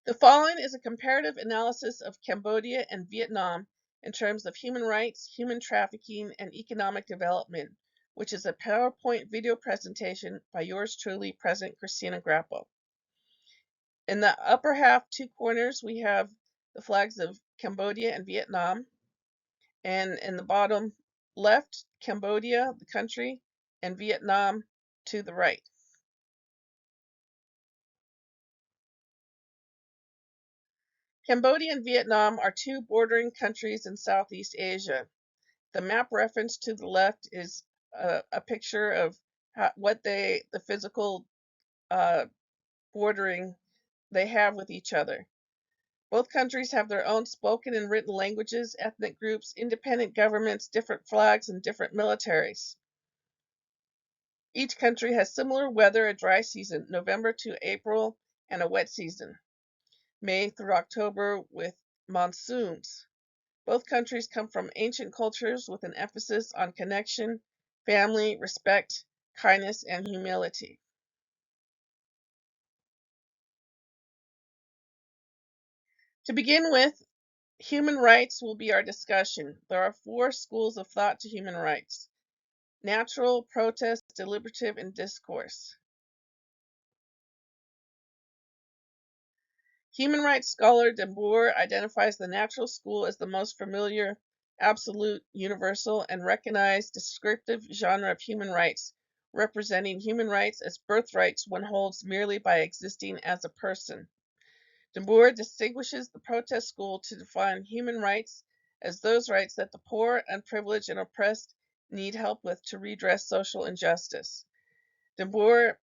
The following is a comparative analysis of Cambodia and Vietnam in terms of human rights, human trafficking, and economic development, which is a PowerPoint video presentation by yours truly, President Christina Grappo. In the upper half two corners, we have the flags of Cambodia and Vietnam, and in the bottom left, Cambodia, the country, and Vietnam to the right. Cambodia and Vietnam are two bordering countries in Southeast Asia. The map reference to the left is a picture of the physical uh, bordering they have with each other. Both countries have their own spoken and written languages, ethnic groups, independent governments, different flags, and different militaries. Each country has similar weather: a dry season, November to April, and a wet season, May through October, with monsoons. Both countries come from ancient cultures with an emphasis on connection, family, respect, kindness, and humility. To begin with, human rights will be our discussion. There are four schools of thought to human rights: natural, protest, deliberative, and discourse. Human rights scholar de Boer identifies the natural school as the most familiar, absolute, universal, and recognized descriptive genre of human rights, representing human rights as birthrights one holds merely by existing as a person. De Boer distinguishes the protest school to define human rights as those rights that the poor, unprivileged, and oppressed need help with to redress social injustice. De Boer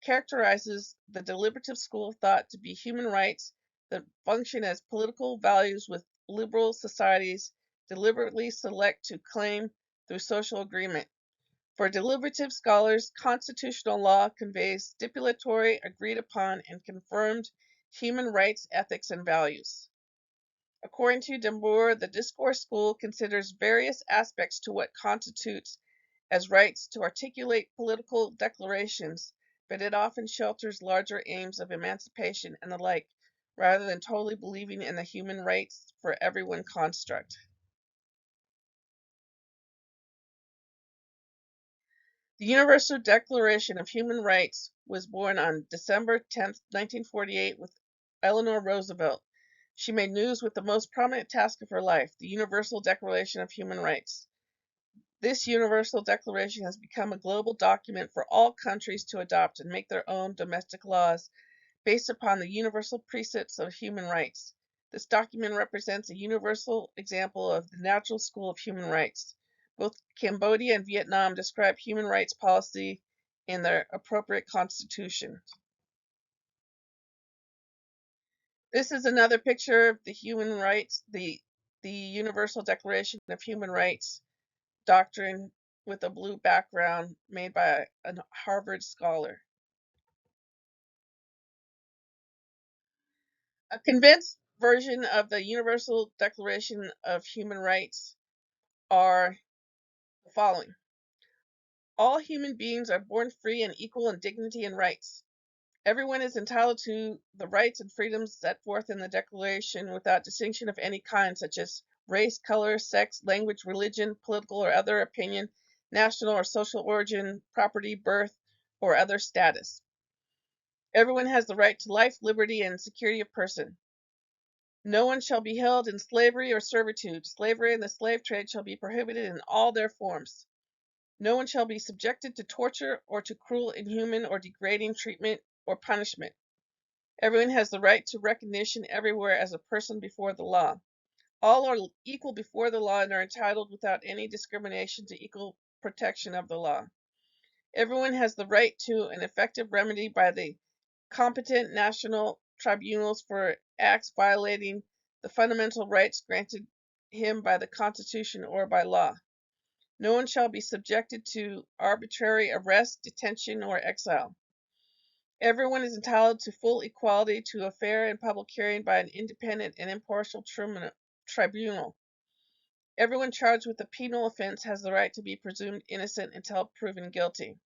characterizes the deliberative school of thought to be human rights that function as political values with liberal societies deliberately select to claim through social agreement. For deliberative scholars, constitutional law conveys stipulatory, agreed upon, and confirmed human rights, ethics, and values. According to de Boer, the discourse school considers various aspects to what constitutes as rights to articulate political declarations, but it often shelters larger aims of emancipation and the like, rather than totally believing in the human rights for everyone construct. The Universal Declaration of Human Rights was born on December 10, 1948, with Eleanor Roosevelt. She made news with the most prominent task of her life, the Universal Declaration of Human Rights. This Universal Declaration has become a global document for all countries to adopt and make their own domestic laws based upon the universal precepts of human rights. This document represents a universal example of the natural school of human rights. Both Cambodia and Vietnam describe human rights policy in their appropriate constitutions. This is another picture of the human rights, the Universal Declaration of Human Rights doctrine with a blue background made by a Harvard scholar. A condensed version of the Universal Declaration of Human Rights are the following. All human beings are born free and equal in dignity and rights. Everyone is entitled to the rights and freedoms set forth in the Declaration without distinction of any kind, such as race, color, sex, language, religion, political or other opinion, national or social origin, property, birth, or other status. Everyone has the right to life, liberty, and security of person. No one shall be held in slavery or servitude. Slavery and the slave trade shall be prohibited in all their forms. No one shall be subjected to torture or to cruel, inhuman, or degrading treatment or punishment. Everyone has the right to recognition everywhere as a person before the law. All are equal before the law and are entitled without any discrimination to equal protection of the law. Everyone has the right to an effective remedy by the competent national tribunals for acts violating the fundamental rights granted him by the Constitution or by law. No one shall be subjected to arbitrary arrest, detention, or exile. Everyone is entitled to full equality to a fair and public hearing by an independent and impartial tribunal. Everyone charged with a penal offense has the right to be presumed innocent until proven guilty.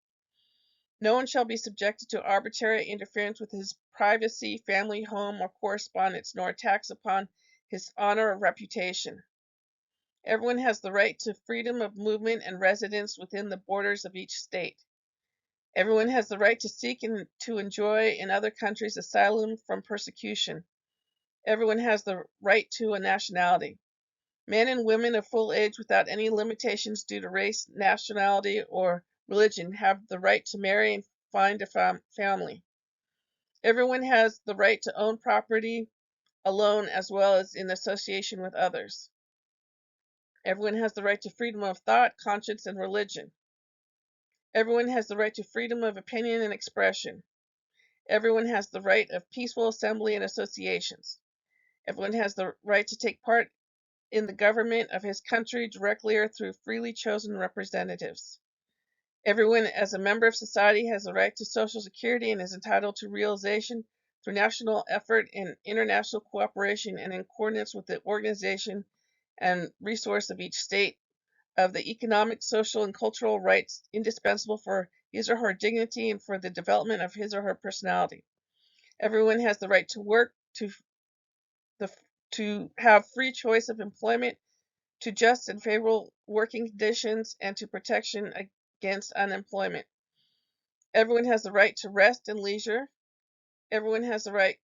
No one shall be subjected to arbitrary interference with his privacy, family, home, or correspondence, nor attacks upon his honor or reputation. Everyone has the right to freedom of movement and residence within the borders of each state. Everyone has the right to seek and to enjoy in other countries asylum from persecution. Everyone has the right to a nationality. Men and women of full age without any limitations due to race, nationality, or religion have the right to marry and find a family. Everyone has the right to own property alone as well as in association with others. Everyone has the right to freedom of thought, conscience, and religion. Everyone has the right to freedom of opinion and expression. Everyone has the right of peaceful assembly and associations. Everyone has the right to take part in the government of his country directly or through freely chosen representatives. Everyone, as a member of society, has the right to Social Security and is entitled to realization through national effort and international cooperation and in accordance with the organization and resource of each state of the economic, social, and cultural rights indispensable for his or her dignity and for the development of his or her personality. Everyone has the right to work, the, to have free choice of employment, to just and favorable working conditions, and to protection against unemployment. Everyone has the right to rest and leisure. Everyone has the right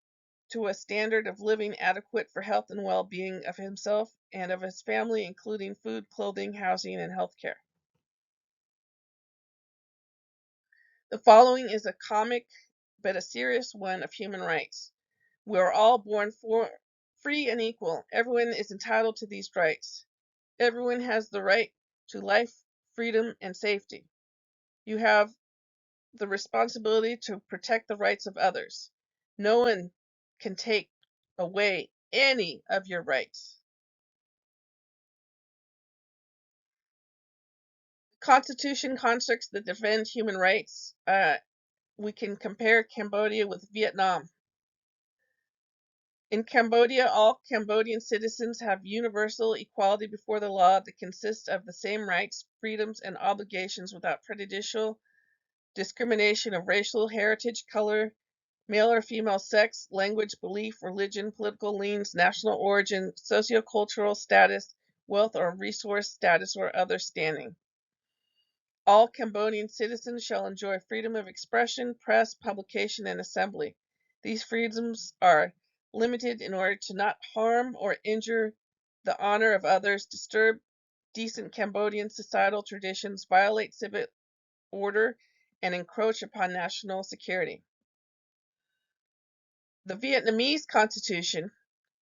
to a standard of living adequate for health and well-being of himself and of his family, including food, clothing, housing, and health care. The following is a comic but a serious one of human rights. We are all born free and equal. Everyone is entitled to these rights. Everyone has the right to life, freedom, and safety. You have the responsibility to protect the rights of others. No one can take away any of your rights. Constitution constructs that defend human rights. We can compare Cambodia with Vietnam. In Cambodia, all Cambodian citizens have universal equality before the law that consists of the same rights, freedoms, and obligations without prejudicial discrimination of racial heritage, color, male or female sex, language, belief, religion, political leanings, national origin, sociocultural status, wealth or resource status, or other standing. All Cambodian citizens shall enjoy freedom of expression, press, publication, and assembly. These freedoms are limited in order to not harm or injure the honor of others, disturb decent Cambodian societal traditions, violate civic order, and encroach upon national security. The Vietnamese Constitution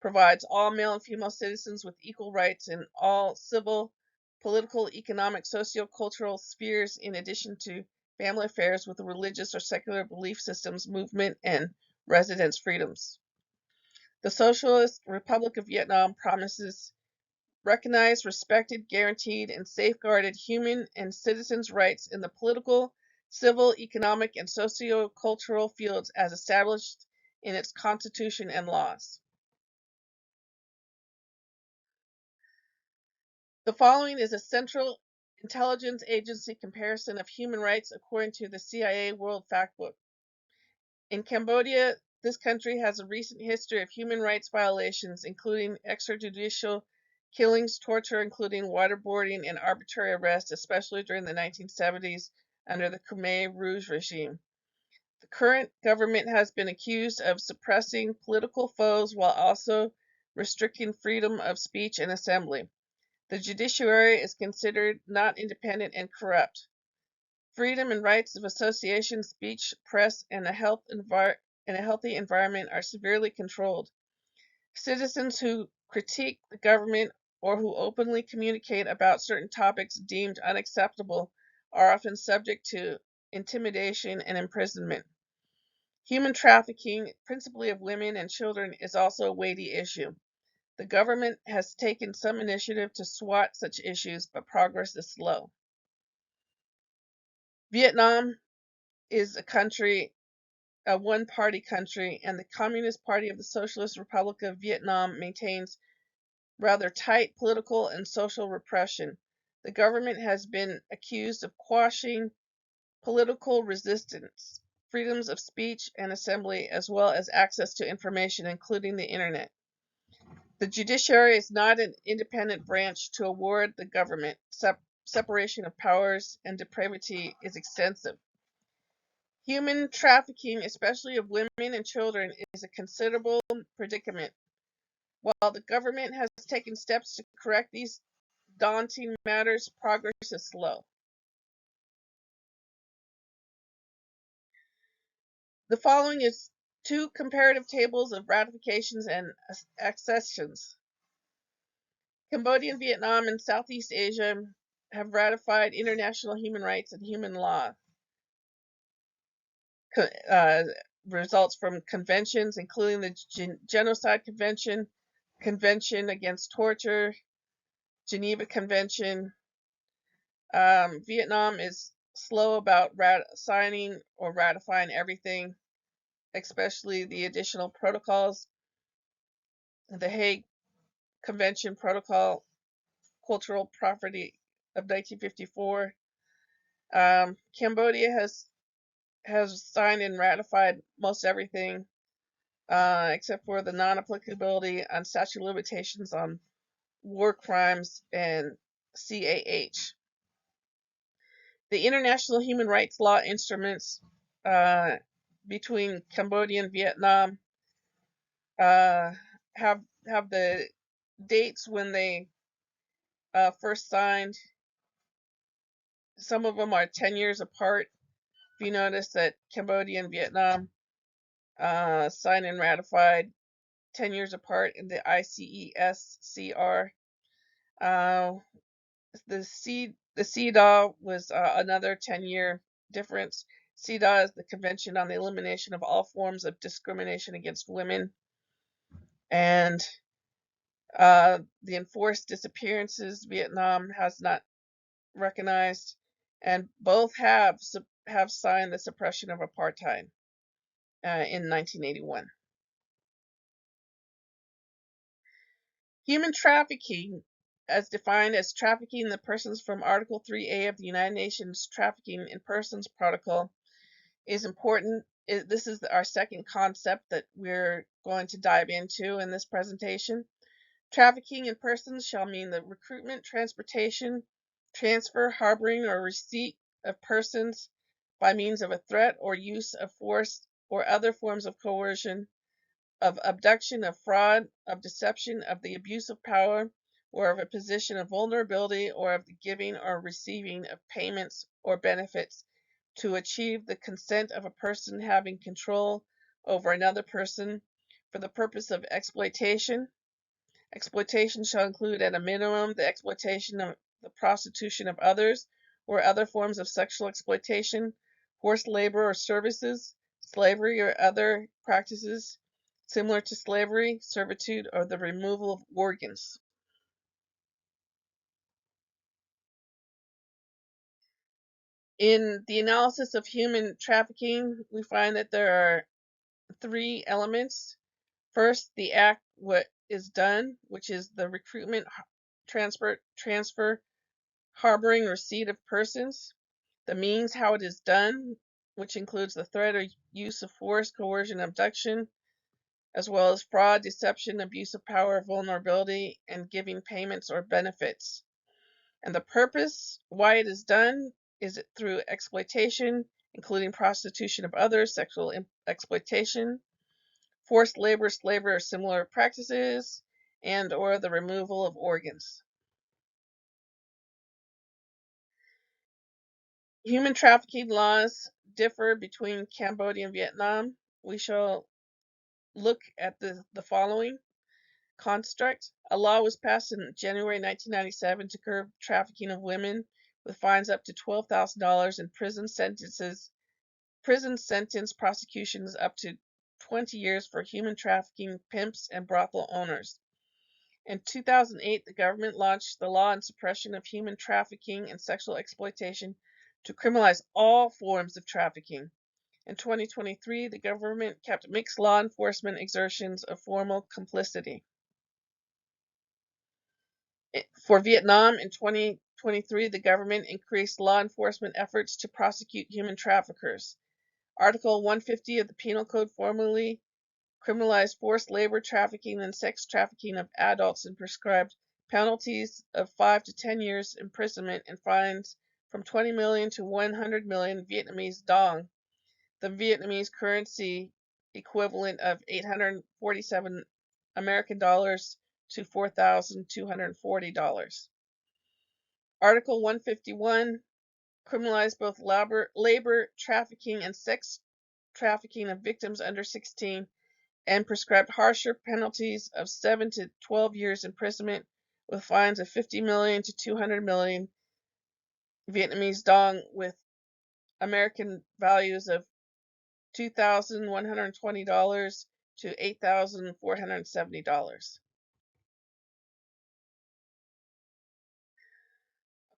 provides all male and female citizens with equal rights in all civil, political, economic, socio-cultural spheres, in addition to family affairs with the religious or secular belief systems, movement, and residence freedoms. The Socialist Republic of Vietnam promises recognized, respected, guaranteed, and safeguarded human and citizens' rights in the political, civil, economic, and socio-cultural fields as established in its constitution and laws. The following is a Central Intelligence Agency comparison of human rights according to the CIA World Factbook. In Cambodia, this country has a recent history of human rights violations, including extrajudicial killings, torture, including waterboarding, and arbitrary arrest, especially during the 1970s under the Khmer Rouge regime. The current government has been accused of suppressing political foes while also restricting freedom of speech and assembly. The judiciary is considered not independent and corrupt. Freedom and rights of association, speech, press, and a healthy environment are severely controlled. Citizens who critique the government or who openly communicate about certain topics deemed unacceptable are often subject to intimidation and imprisonment. Human trafficking, principally of women and children, is also a weighty issue. The government has taken some initiative to swat such issues, but progress is slow. Vietnam is a one-party country, and the Communist Party of the Socialist Republic of Vietnam maintains rather tight political and social repression. The government has been accused of quashing political resistance, freedoms of speech and assembly, as well as access to information, including the internet. The judiciary is not an independent branch to award the government. Separation of powers and depravity is extensive. Human trafficking, especially of women and children, is a considerable predicament. While the government has taken steps to correct these daunting matters, progress is slow. The following is two comparative tables of ratifications and accessions. Cambodia, Vietnam, and Southeast Asia have ratified international human rights and human law. Results from conventions, including the Genocide Convention, Convention Against Torture, Geneva Convention. Vietnam is slow about signing or ratifying everything, especially the additional protocols. The Hague Convention Protocol, Cultural Property of 1954. Cambodia has signed and ratified most everything, except for the non-applicability on statute of limitations on war crimes and CAH. The international human rights law instruments between Cambodia and Vietnam have the dates when they first signed. Some of them are 10 years apart. If you notice that Cambodia and Vietnam signed and ratified 10 years apart in the ICESCR. The CEDAW was another 10-year difference. CEDAW is the Convention on the Elimination of All Forms of Discrimination Against Women. And the enforced disappearances Vietnam has not recognized, and both have signed the suppression of apartheid in 1981. Human trafficking, as defined as trafficking the persons from Article 3A of the United Nations Trafficking in Persons Protocol, is important. This is our second concept that we're going to dive into in this presentation. Trafficking in persons shall mean the recruitment, transportation, transfer, harboring, or receipt of persons by means of a threat or use of force or other forms of coercion, of abduction, of fraud, of deception, of the abuse of power, or of a position of vulnerability, or of the giving or receiving of payments or benefits to achieve the consent of a person having control over another person for the purpose of exploitation. Exploitation shall include at a minimum the exploitation of the prostitution of others or other forms of sexual exploitation, forced labor or services, slavery or other practices similar to slavery, servitude, or the removal of organs. In the analysis of human trafficking, we find that there are three elements. First, the act, what is done, which is the recruitment, transfer, harboring, receipt of persons. The means, how it is done, which includes the threat or use of force, coercion, abduction, as well as fraud, deception, abuse of power, vulnerability, and giving payments or benefits. And the purpose, why it is done, is it through exploitation, including prostitution of others, sexual exploitation, forced labor, slavery, or similar practices, and or the removal of organs. Human trafficking laws differ between Cambodia and Vietnam. We shall look at the following construct. A law was passed in January 1997 to curb trafficking of women with fines up to $12,000 and prison sentence prosecutions up to 20 years for human trafficking pimps and brothel owners. In 2008, the government launched the Law on Suppression of Human Trafficking and Sexual Exploitation to criminalize all forms of trafficking. In 2023, the government kept mixed law enforcement exertions of formal complicity. For Vietnam in 2020, 2023, the government increased law enforcement efforts to prosecute human traffickers. Article 150 of the Penal Code formally criminalized forced labor, trafficking, and sex trafficking of adults and prescribed penalties of 5 to 10 years imprisonment and fines from 20 million to 100 million Vietnamese dong, the Vietnamese currency equivalent of 847 American dollars to $4,240. Article 151 criminalized both labor trafficking and sex trafficking of victims under 16 and prescribed harsher penalties of 7 to 12 years imprisonment with fines of 50 million to 200 million Vietnamese dong with American values of $2,120 to $8,470.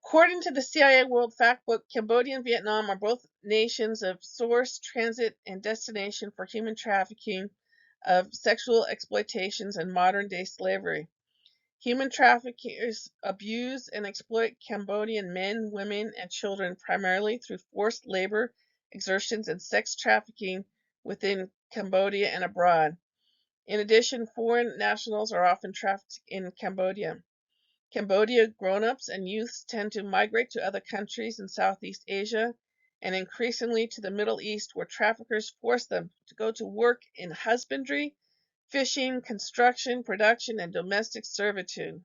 According to the CIA World Factbook, Cambodia and Vietnam are both nations of source, transit, and destination for human trafficking of sexual exploitations and modern-day slavery. Human traffickers abuse and exploit Cambodian men, women, and children primarily through forced labor, exertions, and sex trafficking within Cambodia and abroad. In addition, foreign nationals are often trafficked in Cambodia. Cambodia grown-ups and youths tend to migrate to other countries in Southeast Asia and increasingly to the Middle East, where traffickers force them to go to work in husbandry, fishing, construction, production, and domestic servitude.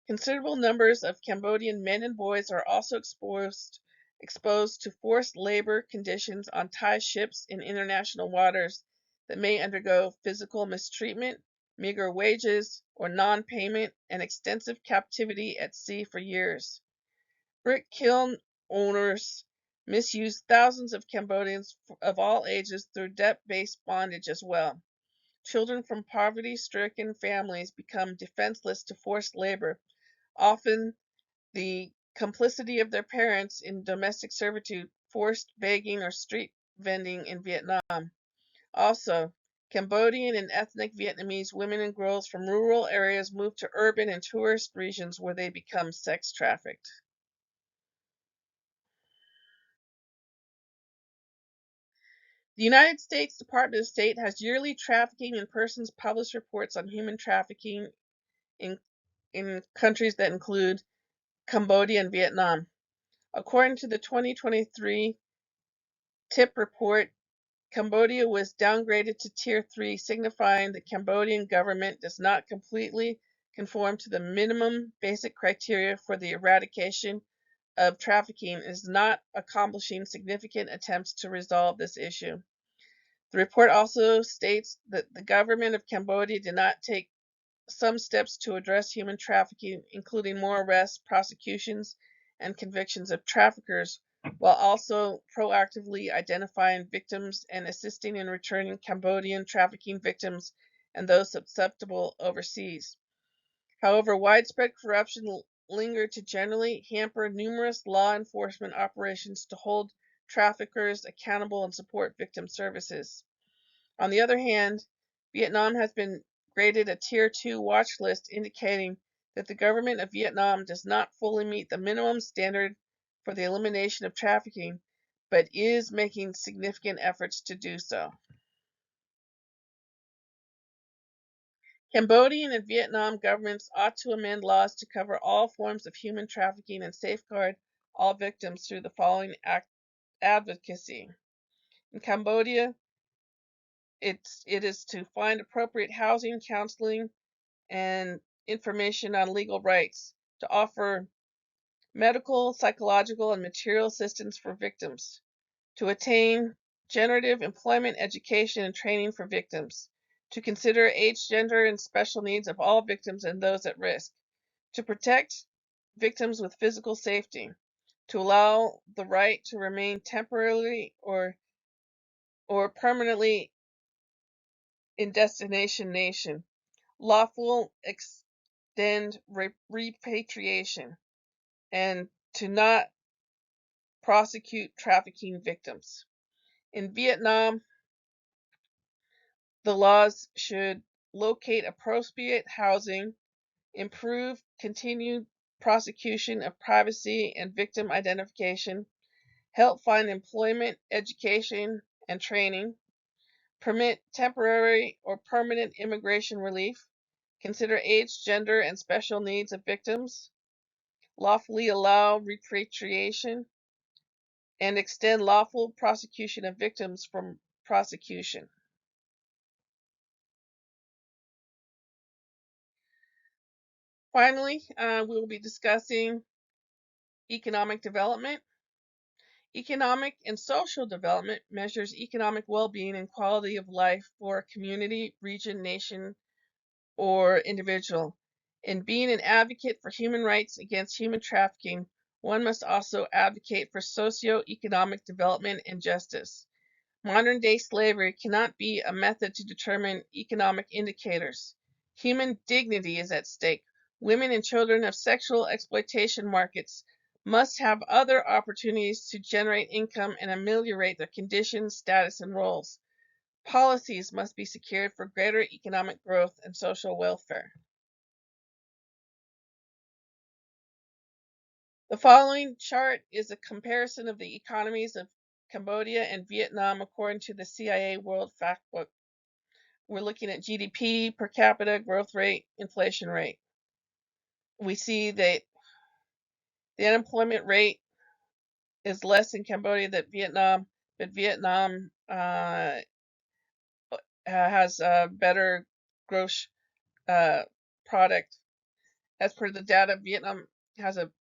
Considerable numbers of Cambodian men and boys are also exposed to forced labor conditions on Thai ships in international waters that may undergo physical mistreatment, meager wages, or non-payment, and extensive captivity at sea for years. Brick kiln owners misuse thousands of Cambodians of all ages through debt-based bondage as well. Children from poverty-stricken families become defenseless to forced labor, often the complicity of their parents in domestic servitude, forced begging, or street vending in Vietnam. Also, Cambodian and ethnic Vietnamese women and girls from rural areas move to urban and tourist regions where they become sex trafficked. The United States Department of State has yearly trafficking in persons published reports on human trafficking in, in countries that include Cambodia and Vietnam. According to the 2023 TIP report, Cambodia was downgraded to Tier 3, signifying the Cambodian government does not completely conform to the minimum basic criteria for the eradication of trafficking and is not accomplishing significant attempts to resolve this issue. The report also states that the government of Cambodia did not take some steps to address human trafficking, including more arrests, prosecutions, and convictions of traffickers, while also proactively identifying victims and assisting in returning Cambodian trafficking victims and those susceptible overseas. However, widespread corruption lingered to generally hamper numerous law enforcement operations to hold traffickers accountable and support victim services. On the other hand, Vietnam has been graded a Tier 2 watch list, indicating that the government of Vietnam does not fully meet the minimum standard for the elimination of trafficking, but is making significant efforts to do so. Cambodian and Vietnam governments ought to amend laws to cover all forms of human trafficking and safeguard all victims through the following advocacy. In Cambodia, it is to find appropriate housing, counseling, and information on legal rights, to offer medical, psychological, and material assistance for victims, to attain generative employment, education, and training for victims, to consider age, gender, and special needs of all victims and those at risk, to protect victims with physical safety, to allow the right to remain temporarily or permanently in destination nation, lawful extend repatriation, and to not prosecute trafficking victims. In Vietnam, the laws should locate appropriate housing, improve continued prosecution of privacy and victim identification, help find employment, education, and training, permit temporary or permanent immigration relief, consider age, gender, and special needs of victims, lawfully allow repatriation, and extend lawful prosecution of victims from prosecution. Finally, we will be discussing economic development. Economic and social development measures economic well-being and quality of life for a community, region, nation, or individual. In being an advocate for human rights against human trafficking, one must also advocate for socio-economic development and justice. Modern-day slavery cannot be a method to determine economic indicators. Human dignity is at stake. Women and children of sexual exploitation markets must have other opportunities to generate income and ameliorate their conditions, status, and roles. Policies must be secured for greater economic growth and social welfare. The following chart is a comparison of the economies of Cambodia and Vietnam according to the CIA World Factbook. We're looking at GDP, per capita, growth rate, inflation rate. We see that the unemployment rate is less in Cambodia than Vietnam, but Vietnam has a better gross product. As per the data, Vietnam has a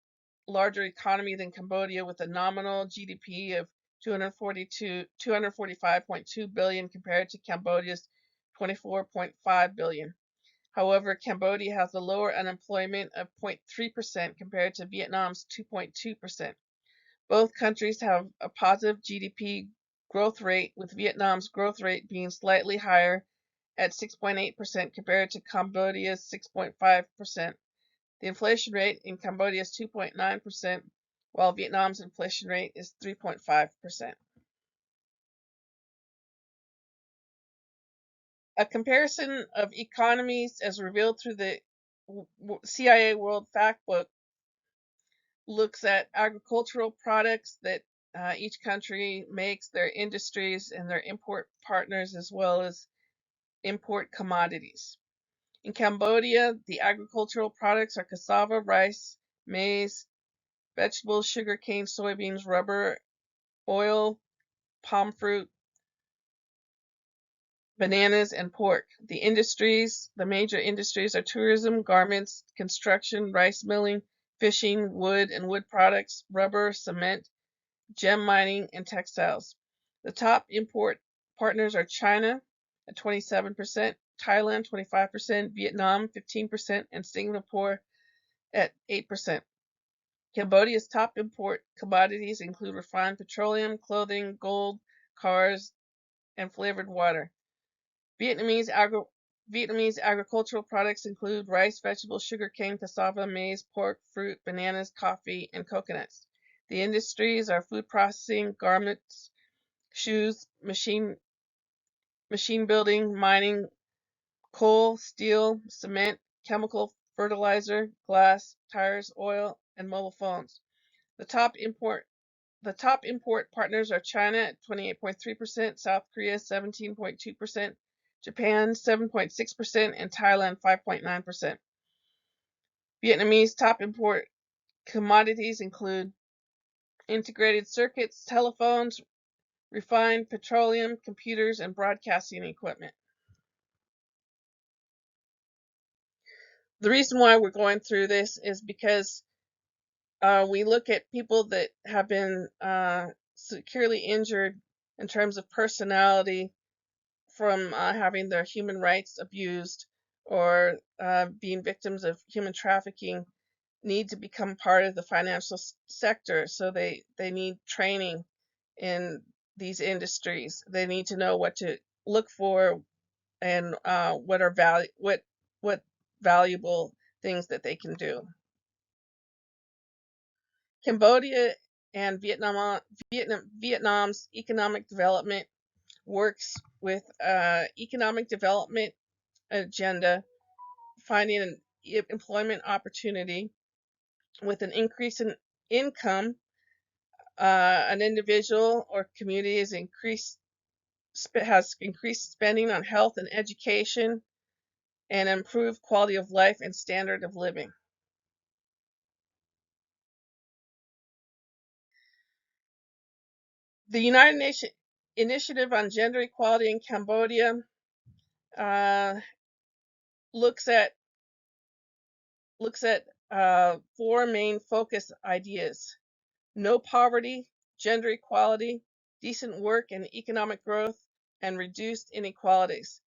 larger economy than Cambodia with a nominal GDP of 245.2 billion compared to Cambodia's 24.5 billion. However, Cambodia has a lower unemployment of 0.3% compared to Vietnam's 2.2%. Both countries have a positive GDP growth rate, with Vietnam's growth rate being slightly higher at 6.8% compared to Cambodia's 6.5%. The inflation rate in Cambodia is 2.9%, while Vietnam's inflation rate is 3.5%. A comparison of economies as revealed through the CIA World Factbook looks at agricultural products that each country makes, their industries, and their import partners, as well as import commodities. In Cambodia, the agricultural products are cassava, rice, maize, vegetables, sugarcane, soybeans, rubber, oil, palm fruit, bananas, and pork. The major industries are tourism, garments, construction, rice milling, fishing, wood and wood products, rubber, cement, gem mining, and textiles. The top import partners are China at 27%, Thailand 25%, Vietnam 15%, and Singapore at 8%. Cambodia's top import commodities include refined petroleum, clothing, gold, cars, and flavored water. Vietnamese agricultural products include rice, vegetables, sugarcane, cassava, maize, pork, fruit, bananas, coffee, and coconuts. The industries are food processing, garments, shoes, machine building, mining, coal, steel, cement, chemical, fertilizer, glass, tires, oil, and mobile phones. The top import partners are China at 28.3%, South Korea 17.2%, Japan 7.6%, and Thailand 5.9%. Vietnamese top import commodities include integrated circuits, telephones, refined petroleum, computers, and broadcasting equipment. The reason why we're going through this is because we look at people that have been securely injured in terms of personality from having their human rights abused or being victims of human trafficking need to become part of the financial sector. So they need training in these industries. They need to know what to look for and what valuable things that they can do. Cambodia and Vietnam's economic development works with economic development agenda, finding an employment opportunity, With an increase in income, an individual or community has increased spending on health and education and improved quality of life and standard of living. The United Nations Initiative on Gender Equality in Cambodia uh, looks at four main focus ideas: no poverty, gender equality, decent work and economic growth, and reduced inequalities.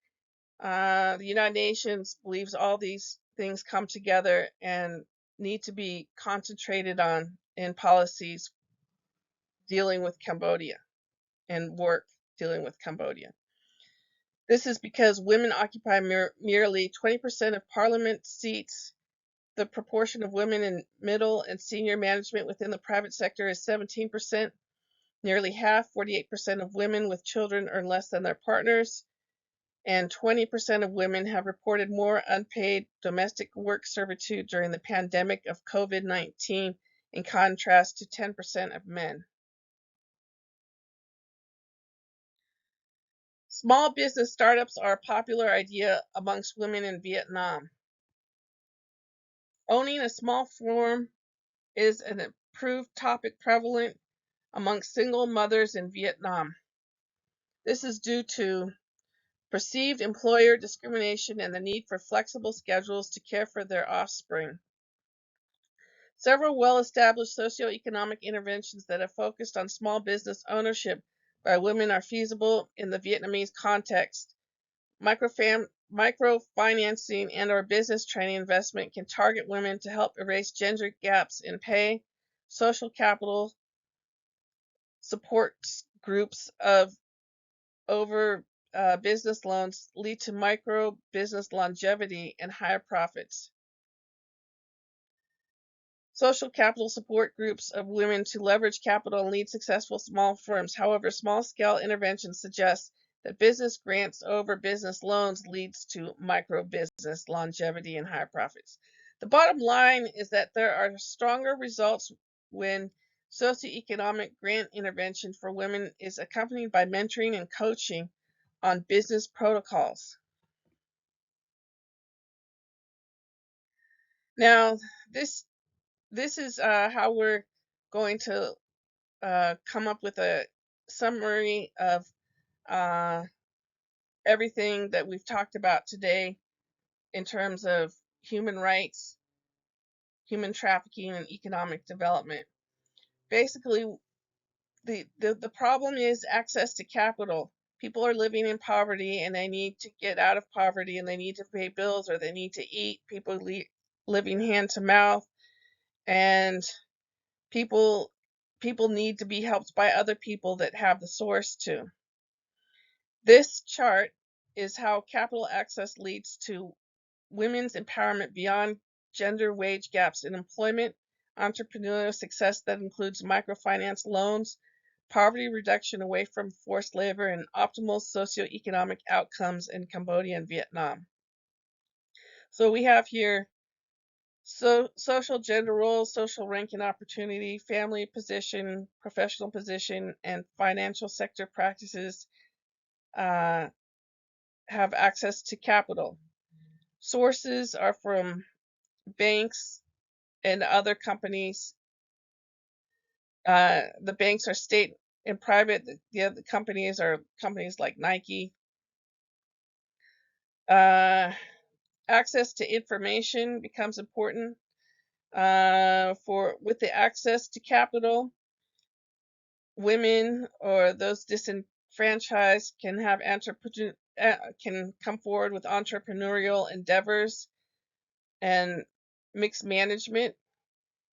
The United Nations believes all these things come together and need to be concentrated on in policies dealing with Cambodia and work dealing with Cambodia. This is because women occupy merely 20% of parliament seats. The proportion of women in middle and senior management within the private sector is 17%. Nearly half, 48% of women with children earn less than their partners, and 20% of women have reported more unpaid domestic work servitude during the pandemic of COVID-19, in contrast to 10% of men. Small business startups are a popular idea amongst women in Vietnam. Owning a small firm is an approved topic prevalent amongst single mothers in Vietnam. This is due to perceived employer discrimination and the need for flexible schedules to care for their offspring. Several well-established socioeconomic interventions that have focused on small business ownership by women are feasible in the Vietnamese context. Microfinancing and/or business training investment can target women to help erase gender gaps in pay, social capital, support groups of over business loans lead to micro business longevity and higher profits. Social capital support groups of women to leverage capital and lead successful small firms. However, small-scale interventions suggest that business grants over business loans leads to micro business longevity and higher profits. The bottom line is that there are stronger results when socioeconomic grant intervention for women is accompanied by mentoring and coaching on business protocols. Now, this is how we're going to come up with a summary of uh, everything that we've talked about today in terms of human rights, human trafficking, and economic development. Basically, the problem is access to capital. People are living in poverty and they need to get out of poverty and they need to pay bills or they need to eat. People living hand to mouth, and people need to be helped by other people that have the source to. This chart is how capital access leads to women's empowerment beyond gender wage gaps in employment, entrepreneurial success that includes microfinance loans, poverty reduction away from forced labor, and optimal socioeconomic outcomes in Cambodia and Vietnam. So we have here social gender roles, social rank and opportunity, family position, professional position, and financial sector practices have access to capital. Sources are from banks and other companies. The banks are state and private. The other companies are companies like Nike. Access to information becomes important. With the access to capital, women or those disenfranchised can have can come forward with entrepreneurial endeavors and mixed management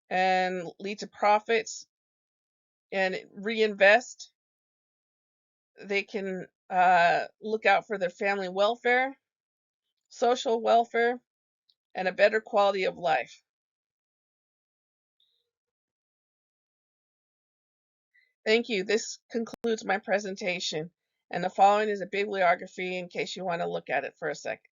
and lead to profits and reinvest. They can look out for their family welfare, social welfare, and a better quality of life. Thank you. This concludes my presentation, and the following is a bibliography in case you want to look at it for a second.